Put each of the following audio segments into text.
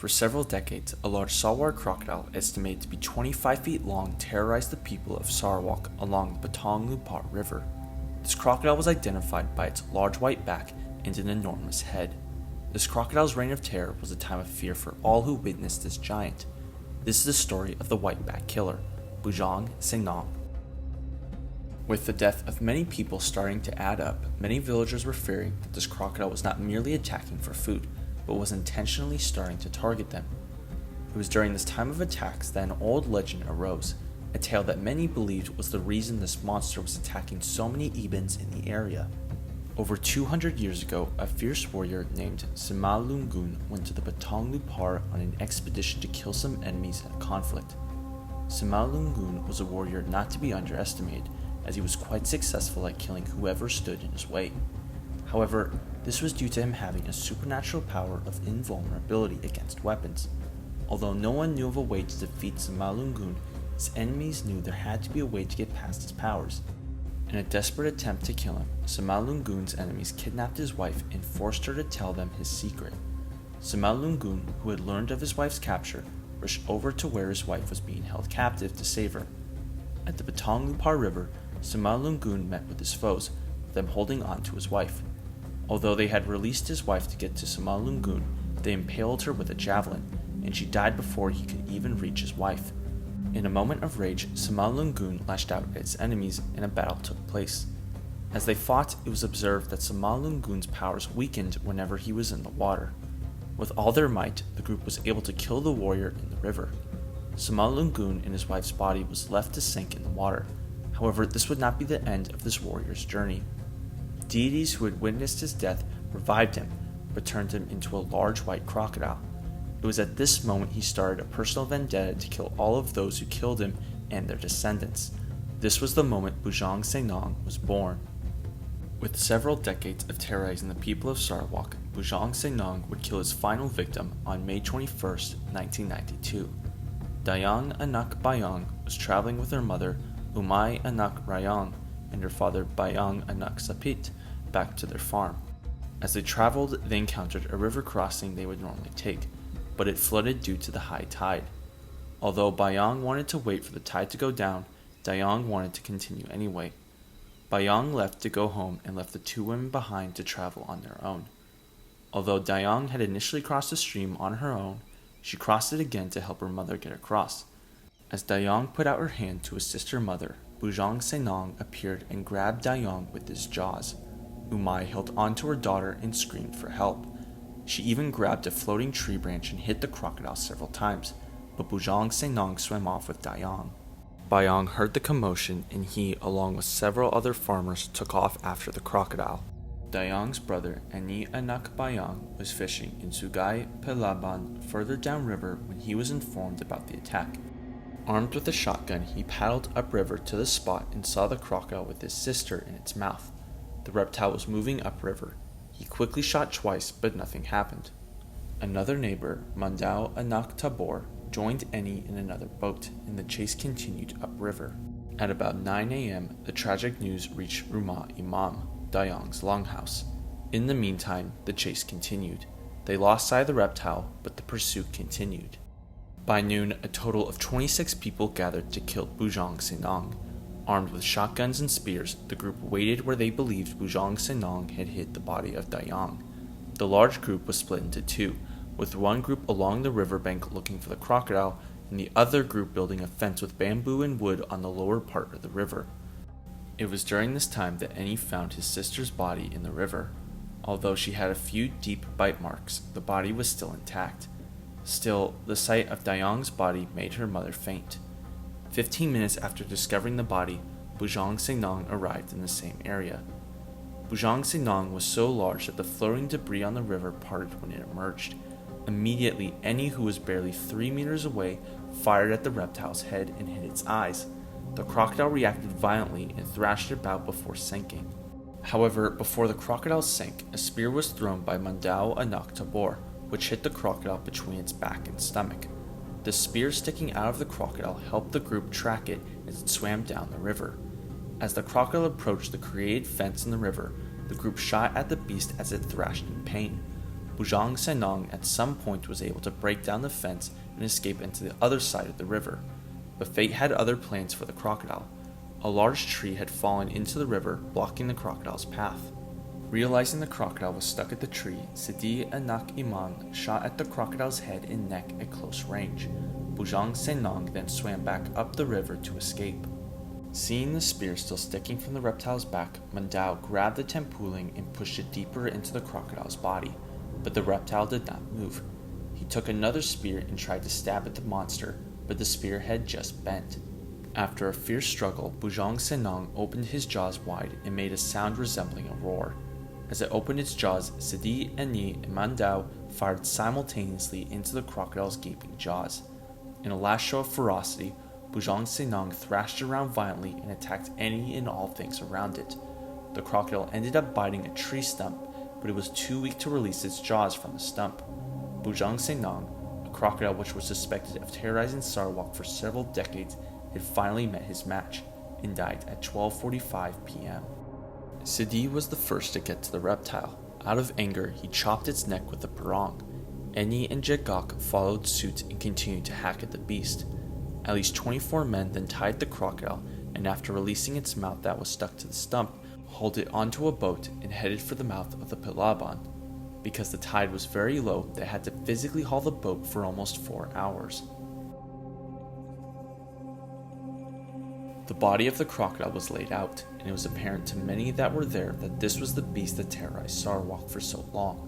For several decades, a large saltwater crocodile, estimated to be 25 feet long, terrorized the people of Sarawak along the Bujang Senang River. This crocodile was identified by its large white back and an enormous head. This crocodile's reign of terror was a time of fear for all who witnessed this giant. This is the story of the whiteback killer, Bujang Senang. With the death of many people starting to add up, many villagers were fearing that this crocodile was not merely attacking for food, but was intentionally starting to target them. It was during this time of attacks that an old legend arose, a tale that many believed was the reason this monster was attacking so many Ibans in the area. Over 200 years ago, a fierce warrior named Simalungun went to the Bujang Senang on an expedition to kill some enemies in a conflict. Simalungun was a warrior not to be underestimated, as he was quite successful at killing whoever stood in his way. However, this was due to him having a supernatural power of invulnerability against weapons. Although no one knew of a way to defeat Simalungun, his enemies knew there had to be a way to get past his powers. In a desperate attempt to kill him, Simalungun's enemies kidnapped his wife and forced her to tell them his secret. Simalungun, who had learned of his wife's capture, rushed over to where his wife was being held captive to save her. At the Bujang Senang River, Simalungun met with his foes, with them holding on to his wife. Although they had released his wife to get to Simalungun, they impaled her with a javelin, and she died before he could even reach his wife. In a moment of rage, Simalungun lashed out at his enemies and a battle took place. As they fought, it was observed that Simalungun's powers weakened whenever he was in the water. With all their might, the group was able to kill the warrior in the river. Simalungun and his wife's body was left to sink in the water. However, this would not be the end of this warrior's journey. Deities who had witnessed his death revived him, but turned him into a large white crocodile. It was at this moment he started a personal vendetta to kill all of those who killed him and their descendants. This was the moment Bujang Senang was born. With several decades of terrorizing the people of Sarawak, Bujang Senang would kill his final victim on May 21, 1992. Dayang Anak Bayang was traveling with her mother, Umay Anak Rayang, and her father Bayang Anak Sapit back to their farm. As they traveled, they encountered a river crossing they would normally take, but it flooded due to the high tide. Although Bayang wanted to wait for the tide to go down, Dayang wanted to continue anyway. Bayang left to go home and left the two women behind to travel on their own. Although Dayang had initially crossed the stream on her own, she crossed it again to help her mother get across. As Dayang put out her hand to assist her mother, Bujang Senang appeared and grabbed Dayang with his jaws. Umay held onto her daughter and screamed for help. She even grabbed a floating tree branch and hit the crocodile several times, but Bujang Senang swam off with Dayang. Bayang heard the commotion and he, along with several other farmers, took off after the crocodile. Dayang's brother, Ani Anak Bayang, was fishing in Sugay Pelaban further downriver when he was informed about the attack. Armed with a shotgun, he paddled upriver to the spot and saw the crocodile with his sister in its mouth. The reptile was moving upriver. He quickly shot twice, but nothing happened. Another neighbor, Mandao Anak Tabor, joined Eni in another boat, and the chase continued upriver. At about 9 a.m., the tragic news reached Rumah Imam, Dayang's longhouse. In the meantime, the chase continued. They lost sight of the reptile, but the pursuit continued. By noon, a total of 26 people gathered to kill Bujang Senang. Armed with shotguns and spears, the group waited where they believed Bujang Senang had hid the body of Dayang. The large group was split into two, with one group along the riverbank looking for the crocodile, and the other group building a fence with bamboo and wood on the lower part of the river. It was during this time that Eni found his sister's body in the river. Although she had a few deep bite marks, the body was still intact. Still, the sight of Dayang's body made her mother faint. 15 minutes after discovering the body, Bujang Senang arrived in the same area. Bujang Senang was so large that the floating debris on the river parted when it emerged. Immediately, Eni, who was barely 3 meters away, fired at the reptile's head and hit its eyes. The crocodile reacted violently and thrashed about before sinking. However, before the crocodile sank, a spear was thrown by Mandao Anak Tabor, which hit the crocodile between its back and stomach. The spear sticking out of the crocodile helped the group track it as it swam down the river. As the crocodile approached the created fence in the river, the group shot at the beast as it thrashed in pain. Bujang Senang at some point was able to break down the fence and escape into the other side of the river. But fate had other plans for the crocodile. A large tree had fallen into the river, blocking the crocodile's path. Realizing the crocodile was stuck at the tree, Sidi Anak Iman shot at the crocodile's head and neck at close range. Bujang Senang then swam back up the river to escape. Seeing the spear still sticking from the reptile's back, Mandao grabbed the tempuling and pushed it deeper into the crocodile's body, but the reptile did not move. He took another spear and tried to stab at the monster, but the spear had just bent. After a fierce struggle, Bujang Senang opened his jaws wide and made a sound resembling a roar. As it opened its jaws, Sidi Ani and Mandao fired simultaneously into the crocodile's gaping jaws. In a last show of ferocity, Bujang Senang thrashed around violently and attacked any and all things around it. The crocodile ended up biting a tree stump, but it was too weak to release its jaws from the stump. Bujang Senang, a crocodile which was suspected of terrorizing Sarawak for several decades, had finally met his match and died at 12:45 p.m. Sidi was the first to get to the reptile. Out of anger, he chopped its neck with a parang. Eni and Jegok followed suit and continued to hack at the beast. At least 24 men then tied the crocodile, and after releasing its mouth that was stuck to the stump, hauled it onto a boat and headed for the mouth of the Pelaban. Because the tide was very low, they had to physically haul the boat for almost 4 hours. The body of the crocodile was laid out, and it was apparent to many that were there that this was the beast that terrorized Sarawak for so long.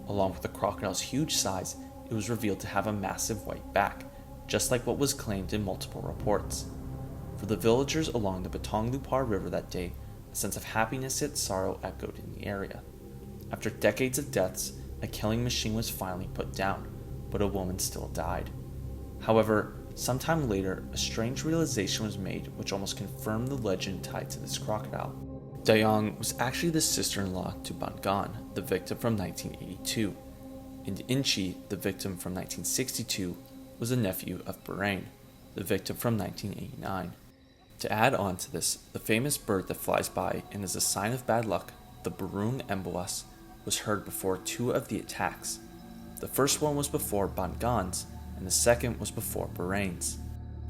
Along with the crocodile's huge size, it was revealed to have a massive white back, just like what was claimed in multiple reports. For the villagers along the Batong Lupar River that day, a sense of happiness yet sorrow echoed in the area. After decades of deaths, a killing machine was finally put down, but a woman still died. However, sometime later, a strange realization was made which almost confirmed the legend tied to this crocodile. Dayang was actually the sister-in-law to Bangan, the victim from 1982, and Inchi, the victim from 1962, was a nephew of Bahrain, the victim from 1989. To add on to this, the famous bird that flies by and is a sign of bad luck, the Burung Embuas, was heard before 2 of the attacks. The first one was before Bangan's, and the second was before Bahrain's.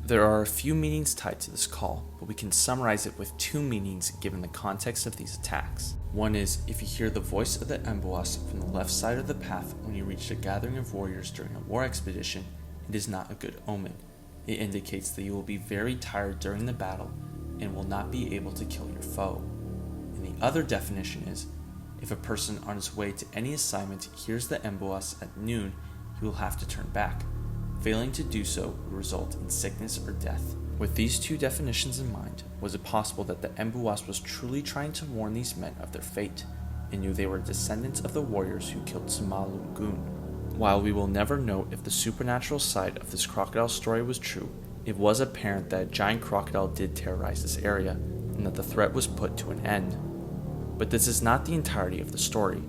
There are a few meanings tied to this call, but we can summarize it with 2 meanings given the context of these attacks. One is, if you hear the voice of the Embuas from the left side of the path when you reach a gathering of warriors during a war expedition, it is not a good omen. It indicates that you will be very tired during the battle and will not be able to kill your foe. And the other definition is, if a person on his way to any assignment hears the Embuas at noon, he will have to turn back. Failing to do so would result in sickness or death. With these 2 definitions in mind, was it possible that the Embuas was truly trying to warn these men of their fate, and knew they were descendants of the warriors who killed Simalungun? While we will never know if the supernatural side of this crocodile story was true, it was apparent that a giant crocodile did terrorize this area, and that the threat was put to an end. But this is not the entirety of the story.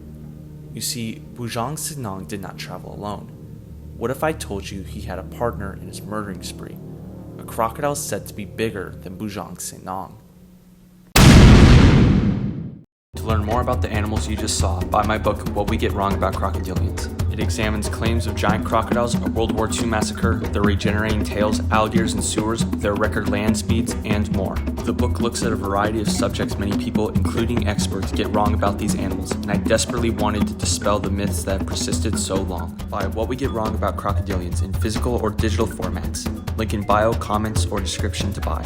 You see, Bujang Senang did not travel alone. What if I told you he had a partner in his murdering spree? A crocodile said to be bigger than Bujang Senang. To learn more about the animals you just saw, buy my book, What We Get Wrong About Crocodilians. It examines claims of giant crocodiles, a World War II massacre, their regenerating tails, alligators in sewers, their record land speeds, and more. The book looks at a variety of subjects many people, including experts, get wrong about these animals, and I desperately wanted to dispel the myths that have persisted so long. Buy What We Get Wrong About Crocodilians in physical or digital formats. Link in bio, comments, or description to buy.